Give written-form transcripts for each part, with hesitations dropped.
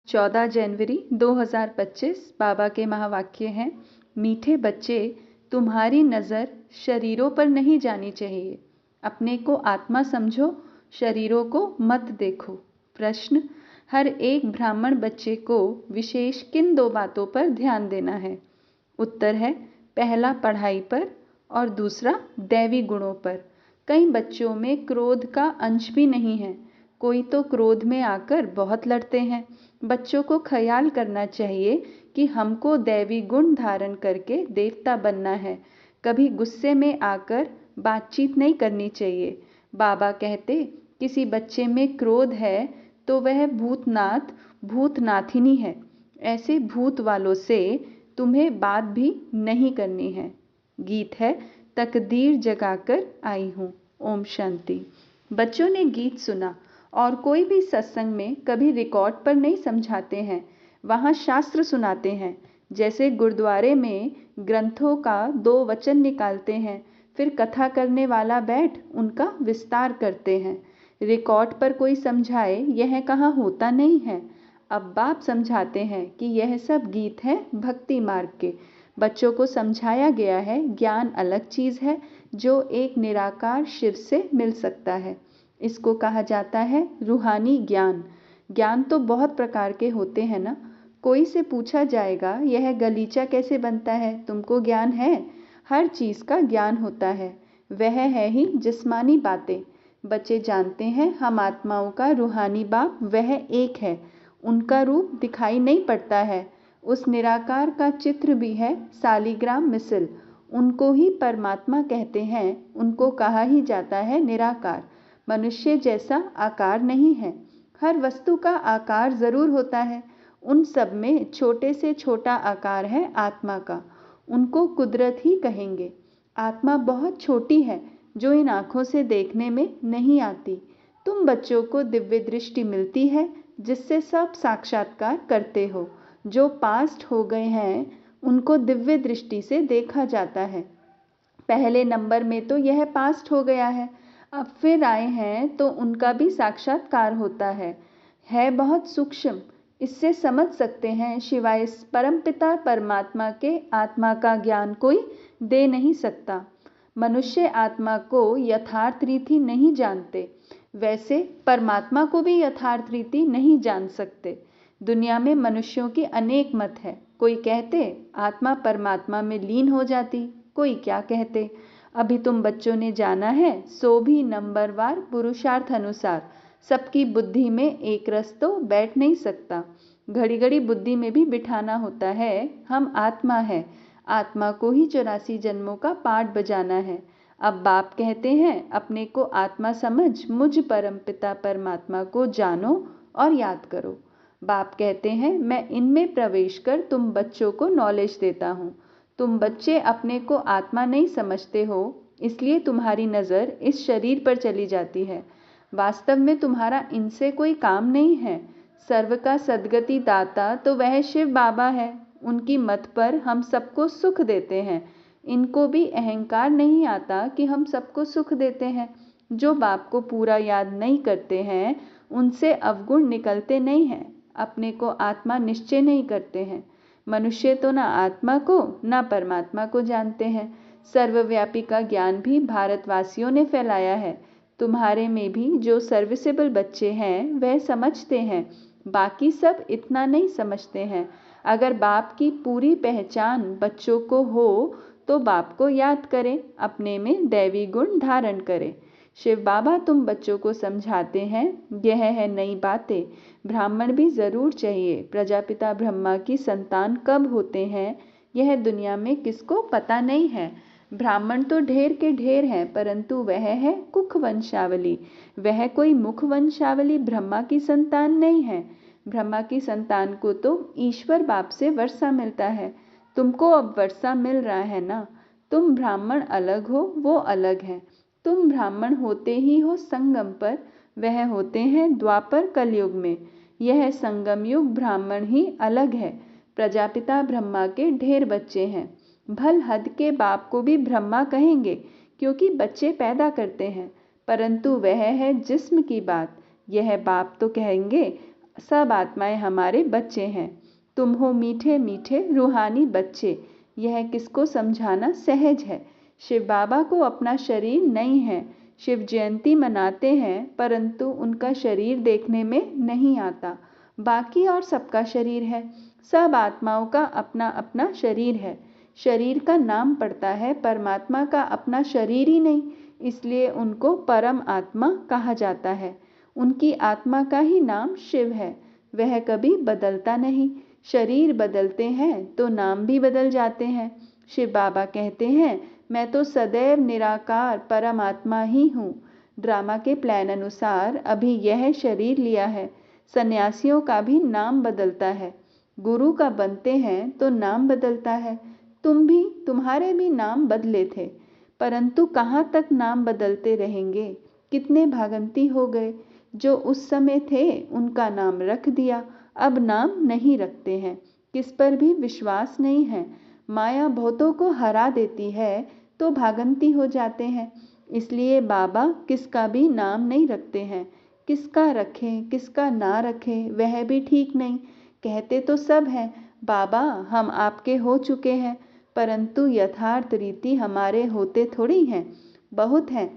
14 जनवरी 2025 बाबा के महावाक्य हैं, मीठे बच्चे, तुम्हारी नज़र शरीरों पर नहीं जानी चाहिए। अपने को आत्मा समझो, शरीरों को मत देखो। प्रश्न, हर एक ब्राह्मण बच्चे को विशेष किन दो बातों पर ध्यान देना है? उत्तर है, पहला पढ़ाई पर और दूसरा दैवी गुणों पर। कई बच्चों में क्रोध का अंश भी नहीं है। कोई तो क्रोध में आकर बहुत लड़ते हैं। बच्चों को ख्याल करना चाहिए कि हमको दैवी गुण धारण करके देवता बनना है। कभी गुस्से में आकर बातचीत नहीं करनी चाहिए। बाबा कहते, किसी बच्चे में क्रोध है तो वह भूतनाथिनी है। ऐसे भूत वालों से तुम्हें बात भी नहीं करनी है। गीत है, तकदीर जगाकर आई हूँ। ओम शांति। बच्चों ने गीत सुना और कोई भी सत्संग में कभी रिकॉर्ड पर नहीं समझाते हैं। वहाँ शास्त्र सुनाते हैं। जैसे गुरुद्वारे में ग्रंथों का 2 वचन निकालते हैं, फिर कथा करने वाला बैठ उनका विस्तार करते हैं। रिकॉर्ड पर कोई समझाए, यह कहाँ होता नहीं है। अब बाप समझाते हैं कि यह सब गीत है भक्ति मार्ग के। बच्चों को समझाया गया है, ज्ञान अलग चीज़ है जो एक निराकार शिव से मिल सकता है। इसको कहा जाता है रूहानी ज्ञान। ज्ञान तो बहुत प्रकार के होते हैं ना। कोई से पूछा जाएगा, यह गलीचा कैसे बनता है, तुमको ज्ञान है? हर चीज़ का ज्ञान होता है। वह है ही जिस्मानी बातें। बच्चे जानते हैं हम आत्माओं का रूहानी बाप वह एक है। उनका रूप दिखाई नहीं पड़ता है। उस निराकार का चित्र भी है सालिग्राम मिसल। उनको ही परमात्मा कहते हैं। उनको कहा ही जाता है निराकार। मनुष्य जैसा आकार नहीं है। हर वस्तु का आकार ज़रूर होता है। उन सब में छोटे से छोटा आकार है आत्मा का। उनको कुदरत ही कहेंगे। आत्मा बहुत छोटी है जो इन आँखों से देखने में नहीं आती। तुम बच्चों को दिव्य दृष्टि मिलती है जिससे सब साक्षात्कार करते हो। जो पास्ट हो गए हैं उनको दिव्य दृष्टि से देखा जाता है। पहले नंबर में तो यह पास्ट हो गया है, अब फिर आए हैं तो उनका भी साक्षात्कार होता है बहुत सूक्ष्म। इससे समझ सकते हैं शिवाय परमपिता परमात्मा के आत्मा का ज्ञान कोई दे नहीं सकता। मनुष्य आत्मा को यथार्थ रीति नहीं जानते, वैसे परमात्मा को भी यथार्थ रीति नहीं जान सकते। दुनिया में मनुष्यों की अनेक मत है। कोई कहते आत्मा परमात्मा में लीन हो जाती, कोई क्या कहते। अभी तुम बच्चों ने जाना है, सो भी नंबरवार पुरुषार्थ अनुसार सबकी बुद्धि में एक रस तो बैठ नहीं सकता। घड़ी घड़ी बुद्धि में भी बिठाना होता है। हम आत्मा है, आत्मा को ही 84 जन्मों का पाठ बजाना है। अब बाप कहते हैं अपने को आत्मा समझ मुझ परमपिता परमात्मा को जानो और याद करो। बाप कहते हैं मैं इनमें प्रवेश कर तुम बच्चों को नॉलेज देता हूँ। तुम बच्चे अपने को आत्मा नहीं समझते हो, इसलिए तुम्हारी नज़र इस शरीर पर चली जाती है। वास्तव में तुम्हारा इनसे कोई काम नहीं है। सर्व का सद्गति दाता तो वह शिव बाबा है। उनकी मत पर हम सबको सुख देते हैं। इनको भी अहंकार नहीं आता कि हम सबको सुख देते हैं। जो बाप को पूरा याद नहीं करते हैं उनसे अवगुण निकलते नहीं हैं। अपने को आत्मा निश्चय नहीं करते हैं। मनुष्य तो ना आत्मा को ना परमात्मा को जानते हैं। सर्वव्यापी का ज्ञान भी भारतवासियों ने फैलाया है। तुम्हारे में भी जो सर्विसेबल बच्चे हैं वह समझते हैं, बाकी सब इतना नहीं समझते हैं। अगर बाप की पूरी पहचान बच्चों को हो तो बाप को याद करें, अपने में दैवी गुण धारण करें। शिव बाबा तुम बच्चों को समझाते हैं, यह है नई बातें। ब्राह्मण भी ज़रूर चाहिए। प्रजापिता ब्रह्मा की संतान कब होते हैं यह दुनिया में किसको पता नहीं है। ब्राह्मण तो ढेर के ढेर हैं, परंतु वह है कुख वंशावली। वह कोई मुख वंशावली ब्रह्मा की संतान नहीं है। ब्रह्मा की संतान को तो ईश्वर बाप से वर्षा मिलता है। तुमको अब वर्षा मिल रहा है ना। तुम ब्राह्मण अलग हो, वो अलग है। तुम ब्राह्मण होते ही हो संगम पर, वह होते हैं द्वापर कलयुग में। यह संगम युग ब्राह्मण ही अलग है। प्रजापिता ब्रह्मा के ढेर बच्चे हैं। भल हद के बाप को भी ब्रह्मा कहेंगे क्योंकि बच्चे पैदा करते हैं, परंतु वह है जिस्म की बात। यह बाप तो कहेंगे सब आत्माएं हमारे बच्चे हैं। तुम हो मीठे मीठे रूहानी बच्चे, यह किसको समझाना सहज है। शिव बाबा को अपना शरीर नहीं है। शिव जयंती मनाते हैं परंतु उनका शरीर देखने में नहीं आता। बाकी और सबका शरीर है। सब आत्माओं का अपना अपना शरीर है। शरीर का नाम पड़ता है, परमात्मा का अपना शरीर ही नहीं, इसलिए उनको परम आत्मा कहा जाता है। उनकी आत्मा का ही नाम शिव है। वह कभी बदलता नहीं। शरीर बदलते हैं तो नाम भी बदल जाते हैं। शिव बाबा कहते हैं, मैं तो सदैव निराकार परमात्मा ही हूँ। ड्रामा के प्लान अनुसार अभी यह शरीर लिया है। सन्यासियों का भी नाम बदलता है। गुरु का बनते हैं तो नाम बदलता है। तुम्हारे भी नाम बदले थे, परंतु कहाँ तक नाम बदलते रहेंगे। कितने भागंती हो गए। जो उस समय थे उनका नाम रख दिया, अब नाम नहीं रखते हैं। किस पर भी विश्वास नहीं है। माया बहुतों को हरा देती है तो भागंती हो जाते हैं। इसलिए बाबा किसका भी नाम नहीं रखते हैं। किसका रखें किसका ना रखें वह भी ठीक नहीं। कहते तो सब हैं, बाबा हम आपके हो चुके हैं, परंतु यथार्थ रीति हमारे होते थोड़ी हैं। बहुत हैं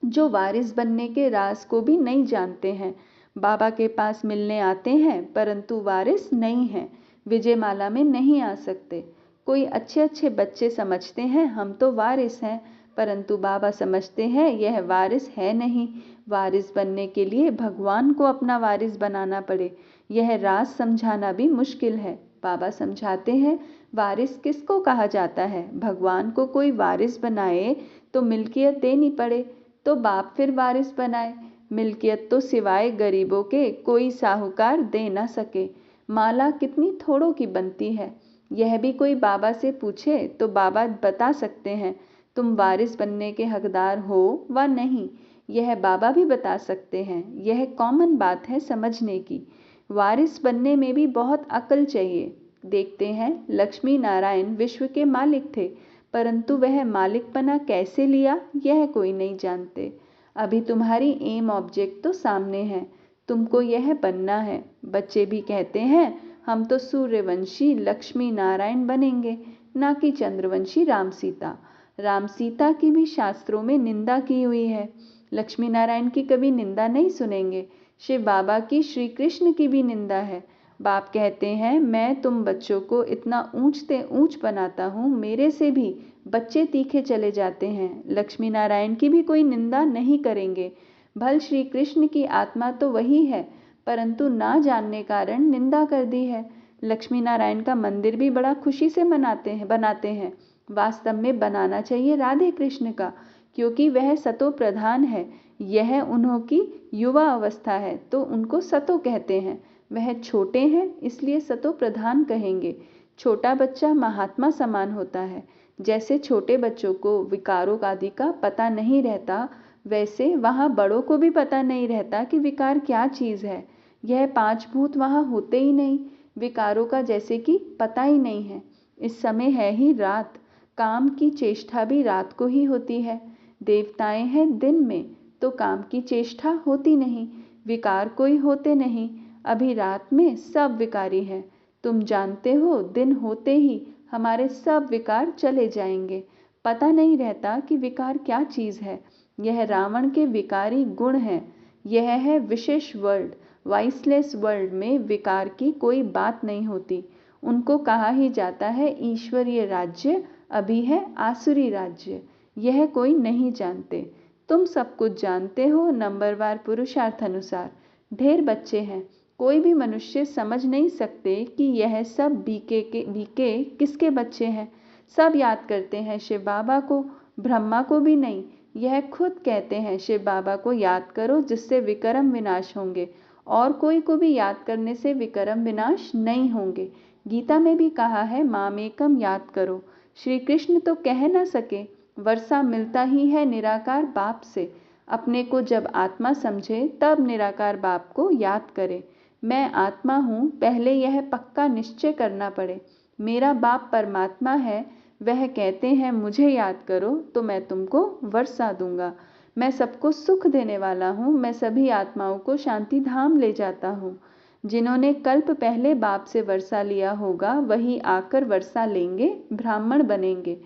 जो वारिस बनने के राज को भी नहीं जानते हैं। बाबा के पास मिलने आते हैं परंतु वारिस नहीं हैं, विजयमाला में नहीं आ सकते। कोई अच्छे अच्छे बच्चे समझते हैं हम तो वारिस हैं, परंतु बाबा समझते हैं यह वारिस है नहीं। वारिस बनने के लिए भगवान को अपना वारिस बनाना पड़े, यह राज समझाना भी मुश्किल है। बाबा समझाते हैं वारिस किसको कहा जाता है। भगवान को कोई वारिस बनाए तो मिल्कियत देनी पड़े, तो बाप फिर वारिस बनाए। मिल्कियत तो सिवाय गरीबों के कोई साहूकार दे ना सके। माला कितनी थोड़ों की बनती है, यह भी कोई बाबा से पूछे तो बाबा बता सकते हैं तुम वारिस बनने के हकदार हो व नहीं। यह बाबा भी बता सकते हैं। यह कॉमन बात है समझने की। वारिस बनने में भी बहुत अकल चाहिए। देखते हैं लक्ष्मी नारायण विश्व के मालिक थे, परंतु वह मालिकपना कैसे लिया यह कोई नहीं जानते। अभी तुम्हारी एम ऑब्जेक्ट तो सामने है, तुमको यह बनना है। बच्चे भी कहते हैं हम तो सूर्यवंशी लक्ष्मी नारायण बनेंगे, ना कि चंद्रवंशी राम सीता। राम सीता की भी शास्त्रों में निंदा की हुई है, लक्ष्मी नारायण की कभी निंदा नहीं सुनेंगे। शिव बाबा की श्री कृष्ण की भी निंदा है। बाप कहते हैं मैं तुम बच्चों को इतना ऊंचते ऊंच बनाता हूँ, मेरे से भी बच्चे तीखे चले जाते हैं। लक्ष्मी नारायण की भी कोई निंदा नहीं करेंगे। भल श्री कृष्ण की आत्मा तो वही है, परंतु ना जानने कारण निंदा कर दी है। लक्ष्मी नारायण का मंदिर भी बड़ा खुशी से बनाते हैं। वास्तव में बनाना चाहिए राधे कृष्ण का, क्योंकि वह सतो प्रधान है। यह उन्हों की युवा अवस्था है तो उनको सतो कहते हैं। वह छोटे हैं इसलिए सतो प्रधान कहेंगे। छोटा बच्चा महात्मा समान होता है। जैसे छोटे बच्चों को विकारों आदि का पता नहीं रहता, वैसे वहाँ बड़ों को भी पता नहीं रहता कि विकार क्या चीज़ है। यह पांच भूत वहाँ होते ही नहीं, विकारों का जैसे कि पता ही नहीं है। इस समय है ही रात, काम की चेष्टा भी रात को ही होती है। देवताएं हैं दिन में तो काम की चेष्टा होती नहीं, विकार कोई होते नहीं। अभी रात में सब विकारी हैं। तुम जानते हो दिन होते ही हमारे सब विकार चले जाएंगे। पता नहीं रहता कि विकार क्या चीज़ है। यह रावण के विकारी गुण है। यह है विशेष वर्ल्ड। वाइसलेस वर्ल्ड में विकार की कोई बात नहीं होती। उनको कहा ही जाता है ईश्वरीय राज्य, अभी है आसुरी राज्य। यह कोई नहीं जानते। तुम सब कुछ जानते हो नंबरवार पुरुषार्थ अनुसार। ढेर बच्चे हैं, कोई भी मनुष्य समझ नहीं सकते कि यह सब बीके किसके बच्चे हैं। सब याद करते हैं शिव बाबा को, ब्रह्मा को भी नहीं। यह खुद कहते हैं शिव बाबा को याद करो जिससे विक्रम विनाश होंगे, और कोई को भी याद करने से विक्रम विनाश नहीं होंगे। गीता में भी कहा है मामेकम याद करो। श्री कृष्ण तो कह ना सके, वर्षा मिलता ही है निराकार बाप से। अपने को जब आत्मा समझे तब निराकार बाप को याद करे। मैं आत्मा हूँ, पहले यह पक्का निश्चय करना पड़े। मेरा बाप परमात्मा है, वह कहते हैं मुझे याद करो तो मैं तुमको वर्षा दूंगा। मैं सबको सुख देने वाला हूँ, मैं सभी आत्माओं को शांति धाम ले जाता हूँ। जिन्होंने कल्प पहले बाप से वर्षा लिया होगा वही आकर वर्षा लेंगे, ब्राह्मण बनेंगे।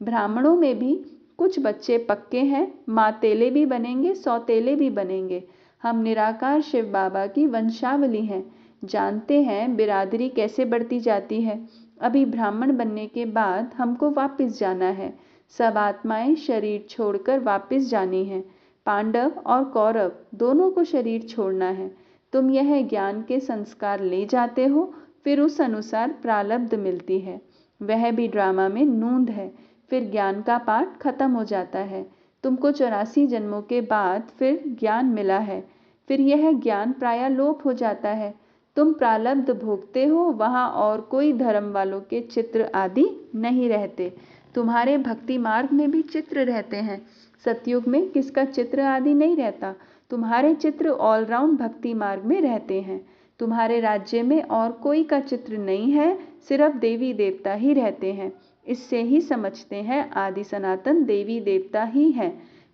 ब्राह्मणों में भी कुछ बच्चे पक्के हैं, मातेले भी बनेंगे, सौतेले भी बनेंगे। हम निराकार शिव बाबा की वंशावली हैं, जानते हैं बिरादरी कैसे बढ़ती जाती है। अभी ब्राह्मण बनने के बाद हमको वापस जाना है। सब आत्माएं शरीर छोड़कर वापस जानी है। पांडव और कौरव दोनों को शरीर छोड़ना है। तुम यह ज्ञान के संस्कार ले जाते हो, फिर उस अनुसार प्रारब्ध मिलती है। वह भी ड्रामा में नूंद है, फिर ज्ञान का पाठ खत्म हो जाता है। तुमको 84 जन्मों के बाद फिर ज्ञान मिला है, फिर यह ज्ञान प्रायः लोप हो जाता है। तुम प्रारब्ध भोगते हो, वहाँ और कोई धर्म वालों के चित्र आदि नहीं रहते। तुम्हारे भक्ति मार्ग में भी चित्र रहते हैं, सतयुग में किसका चित्र आदि नहीं रहता। तुम्हारे चित्र ऑलराउंड भक्ति मार्ग में रहते हैं। तुम्हारे राज्य में और कोई का चित्र नहीं है, सिर्फ देवी देवता ही रहते हैं। इससे ही समझते हैं आदि सनातन देवी देवता ही हैं,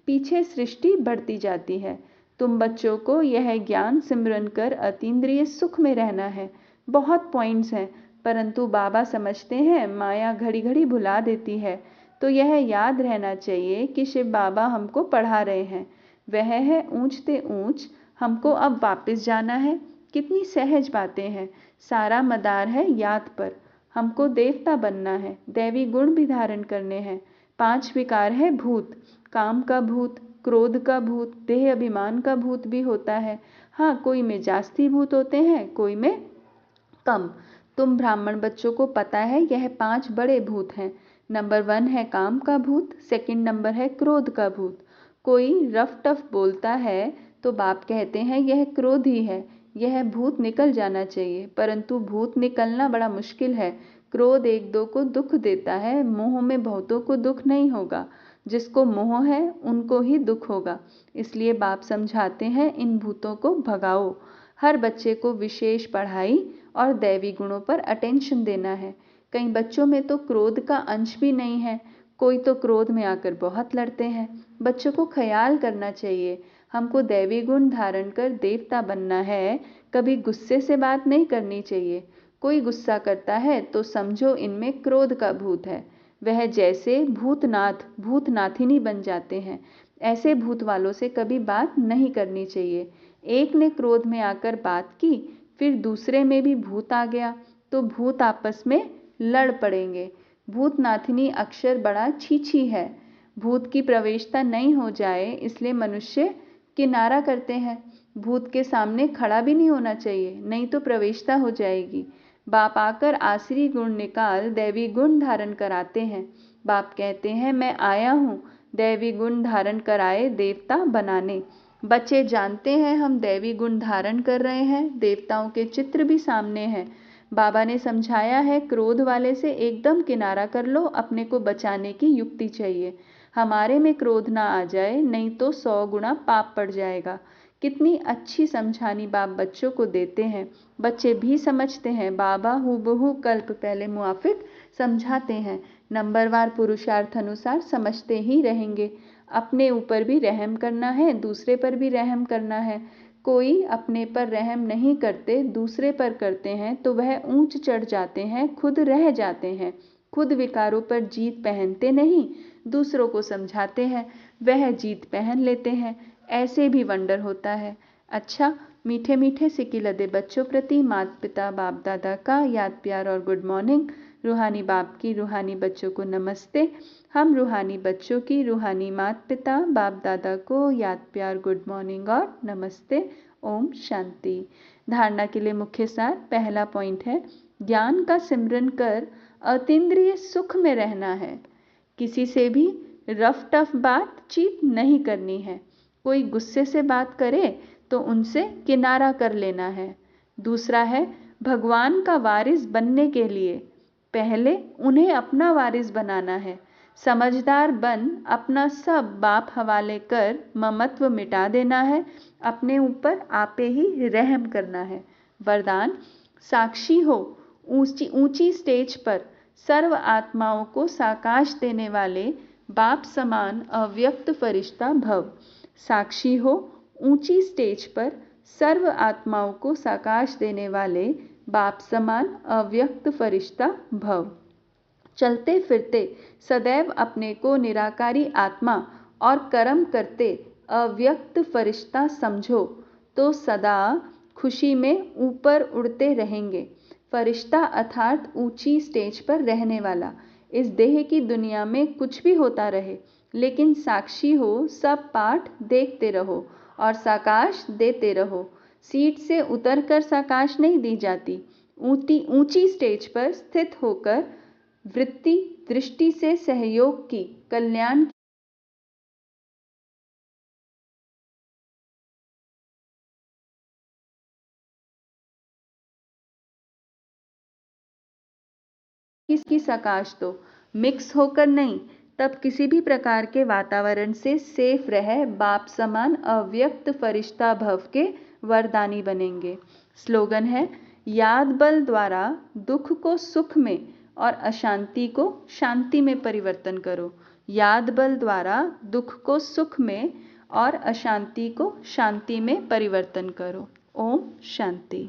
पीछे सृष्टि बढ़ती जाती है। तुम बच्चों को यह ज्ञान सिमरन कर अतीन्द्रिय सुख में रहना है। बहुत पॉइंट्स हैं, परंतु बाबा समझते हैं माया घड़ी घड़ी भुला देती है। तो यह याद रहना चाहिए कि शिव बाबा हमको पढ़ा रहे हैं। वह है ऊंचते ऊंच, हमको अब वापस जाना है। कितनी सहज बातें हैं, सारा मदार है याद पर। हमको देवता बनना है, दैवी गुण भी धारण करने हैं। 5 विकार है भूत, काम का भूत, क्रोध का भूत, देह अभिमान का भूत भी होता है। हाँ, कोई में जास्ती भूत होते हैं, कोई में कम। तुम ब्राह्मण बच्चों को पता है यह 5 बड़े भूत हैं। नंबर 1 है काम का भूत, सेकंड नंबर है क्रोध का भूत। कोई रफ टफ बोलता है तो बाप कहते हैं यह क्रोध ही है, यह भूत निकल जाना चाहिए, परंतु भूत निकलना बड़ा मुश्किल है। क्रोध एक दो को दुख देता है, मोह में बहुतों को दुख नहीं होगा। जिसको मोह है उनको ही दुख होगा। इसलिए बाप समझाते हैं इन भूतों को भगाओ। हर बच्चे को विशेष पढ़ाई और दैवी गुणों पर अटेंशन देना है। कई बच्चों में तो क्रोध का अंश भी नहीं है, कोई तो क्रोध में आकर बहुत लड़ते हैं। बच्चों को ख्याल करना चाहिए, हमको दैवी गुण धारण कर देवता बनना है, कभी गुस्से से बात नहीं करनी चाहिए। कोई गुस्सा करता है तो समझो इनमें क्रोध का भूत है। वह जैसे भूतनाथ भूतनाथिनी बन जाते हैं, ऐसे भूत वालों से कभी बात नहीं करनी चाहिए। एक ने क्रोध में आकर बात की, फिर दूसरे में भी भूत आ गया तो भूत आपस में लड़ पड़ेंगे। भूतनाथिनी अक्षर बड़ा छीछी है, भूत की प्रवेशता नहीं हो जाए इसलिए मनुष्य किनारा करते हैं। भूत के सामने खड़ा भी नहीं होना चाहिए, नहीं तो प्रवेशता हो जाएगी। बाप आकर आसरी गुण निकाल दैवी गुण धारण कराते हैं। बाप कहते हैं मैं आया हूँ दैवी गुण धारण कराए देवता बनाने। बच्चे जानते हैं हम दैवी गुण धारण कर रहे हैं, देवताओं के चित्र भी सामने हैं। बाबा ने समझाया है क्रोध वाले से एकदम किनारा कर लो, अपने को बचाने की युक्ति चाहिए। हमारे में क्रोध ना आ जाए, नहीं तो 100 गुना पाप पड़ जाएगा। कितनी अच्छी समझानी बाप बच्चों को देते हैं, बच्चे भी समझते हैं। बाबा हूबहू कल्प पहले मुआफिक समझाते हैं। नंबरवार पुरुषार्थ अनुसार समझते ही रहेंगे। अपने ऊपर भी रहम करना है, दूसरे पर भी रहम करना है। कोई अपने पर रहम नहीं करते, दूसरे पर करते हैं तो वह ऊंच चढ़ जाते हैं, खुद रह जाते हैं। खुद विकारों पर जीत पहनते नहीं, दूसरों को समझाते हैं, वह जीत पहन लेते हैं। ऐसे भी वंडर होता है। अच्छा, मीठे मीठे सिकिलदे बच्चों प्रति माता पिता बाप दादा का याद प्यार और गुड मॉर्निंग। रूहानी बाप की रूहानी बच्चों को नमस्ते। हम रूहानी बच्चों की रूहानी माता पिता बाप दादा को याद प्यार गुड मॉर्निंग और नमस्ते। ओम शांति। धारणा के लिए मुख्य सार, पहला पॉइंट है ज्ञान का सिमरन कर अतीन्द्रिय सुख में रहना है। किसी से भी रफ टफ बातचीत नहीं करनी है। कोई गुस्से से बात करे तो उनसे किनारा कर लेना है। दूसरा है भगवान का वारिस बनने के लिए पहले उन्हें अपना वारिस बनाना है। समझदार बन अपना सब बाप हवाले कर ममत्व मिटा देना है, अपने ऊपर आपे ही रहम करना है। वरदान, साक्षी हो, ऊंची ऊंची स्टेज पर सर्व आत्माओं को साकाश देने वाले बाप समान अव्यक्त फरिश्ता भव। साक्षी हो, ऊंची स्टेज पर सर्व आत्माओं को साकाश देने वाले बाप समान अव्यक्त फरिश्ता भव। चलते फिरते सदैव अपने को निराकारी आत्मा और कर्म करते अव्यक्त फरिश्ता समझो तो सदा खुशी में ऊपर उड़ते रहेंगे। फरिश्ता अर्थात ऊंची स्टेज पर रहने वाला। इस देह की दुनिया में कुछ भी होता रहे, लेकिन साक्षी हो, सब पाठ देखते रहो और साकाश देते रहो। सीट से उतरकर साकाश नहीं दी जाती। ऊंची स्टेज पर स्थित होकर वृत्ति दृष्टि से सहयोग की कल्याण की साकाश तो मिक्स होकर नहीं, तब किसी भी प्रकार के वातावरण से सेफ रह बाप समान अव्यक्त फरिश्ता भव के वरदानी बनेंगे। स्लोगन है, याद बल द्वारा दुख को सुख में और अशांति को शांति में परिवर्तन करो। याद बल द्वारा दुख को सुख में और अशांति को शांति में परिवर्तन करो। ओम शांति।